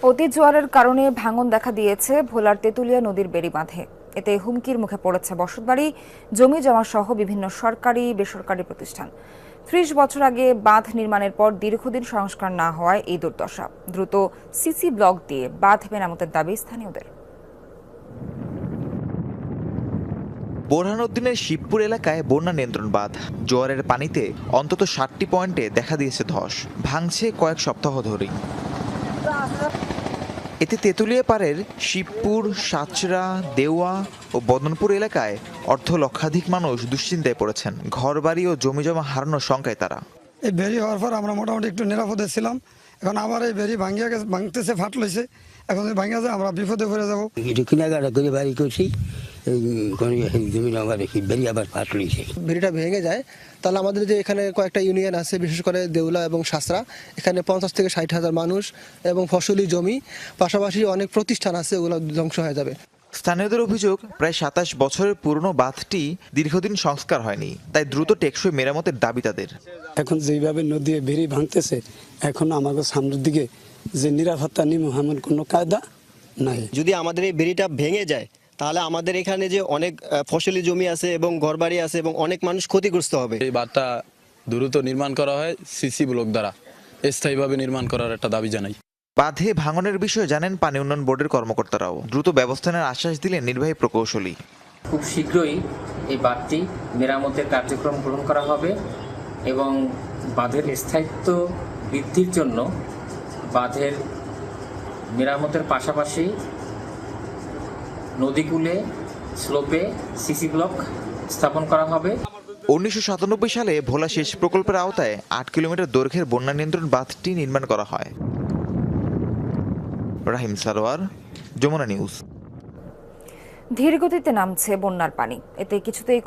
অতি জোয়ারের কারণে ভাঙন দেখা দিয়েছে ভোলার তেঁতুলিয়া নদীর বেড়ি বাঁধে। এতে হুমকির মুখে পড়েছে বসতবাড়ি, জমি জমা সহ বিভিন্ন সরকারি বেসরকারি প্রতিষ্ঠান। ৩০ বছর আগে বাঁধ নির্মাণের পর দীর্ঘদিন সংস্কার না হওয়ায় এই দুর্দশা। দ্রুত সিসি ব্লক দিয়ে বাঁধ মেরামতের দাবি স্থানীয়দের। বোরহানউদ্দিনের শিবপুর এলাকায় বন্যা নিয়ন্ত্রণ বাঁধ। জোয়ারের পানিতে অন্তত ৬০টি পয়েন্টে দেখা দিয়েছে ধস, ভাঙছে কয়েক সপ্তাহ ধরেই। এতে তেঁতুলিয়া পাড়ের শিবপুর, সাঁচরা, দেওয়া ও বদনপুর এলাকায় অর্ধ লক্ষাধিক মানুষ দুশ্চিন্তায় পড়েছেন। ঘরবাড়ি ও জমিজমা হারানোর শঙ্কায় তারা। এই বেরি হওয়ার পর আমরা মোটামুটি একটু নিরাপদে ছিলাম। এখন আবার এই বেরি ভাঙতেছে, ফাট লইছে। এখন ভাঙা যায় আমরা বিপদে পড়ে যাবো। কিনাকাটা করে বাড়ি করছি, জমি আবার বেরি আবার ফাট লইছে। বেরিটা ভেঙে যায় তাহলে আমাদের যে এখানে কয়েকটা ইউনিয়ন আছে, বিশেষ করে দেউলা এবং শাসরা, এখানে ৫০ থেকে ৬০ হাজার মানুষ এবং ফসলি জমি, পাশাপাশি অনেক প্রতিষ্ঠান আছে, ওগুলো ধ্বংস হয়ে যাবে। স্থানীয়দের অভিযোগ, প্রায় ২৭ বছরের পুরনো বাঁধটি দীর্ঘদিন সংস্কার হয়নি, তাই দ্রুত টেকসই মেরামতের দাবি তাদের। এখন যেভাবে নদী বেরি ভাঙতেছে, এখন আমাদের সামনের দিকে যে নিরাপত্তা নিয়ম এমন কোনো কায়দা নাই। যদি আমাদের এই বেরিটা ভেঙে যায় তাহলে আমাদের এখানে যে অনেক ফসলি জমি আছে এবং ঘরবাড়ি আছে এবং অনেক মানুষ ক্ষতিগ্রস্ত হবে। এই বাঁধটা দ্রুত নির্মাণ করা হয় সিসি ব্লক দ্বারা, স্থায়ীভাবে নির্মাণ করার একটা দাবি জানাই। বাঁধে ভাঙনের বিষয়ে জানেন পানি উন্নয়ন বোর্ডের কর্মকর্তারাও। দ্রুত ব্যবস্থা নেওয়ার আশ্বাস দিলেন নির্বাহী প্রকৌশলী। খুব শীঘ্রই এই বাঁধটি মেরামতের কার্যক্রম গ্রহণ করা হবে এবং বাঁধের স্থায়িত্ব বৃদ্ধির জন্য বাঁধের মেরামতের পাশাপাশি নদীকূলে স্লোপে সিসি ব্লক স্থাপন করা হবে। ১৯৯৭ সালে ভোলা সেচ প্রকল্পের আওতায় ৮ কিলোমিটার দৈর্ঘ্যের বন্যা নিয়ন্ত্রণ বাঁধটি নির্মাণ করা হয়। রাহিম সারোয়ার, যমুনা নিউজ। ধীর গতিতে নামছে বন্যার পানি, এতে কিছুতেই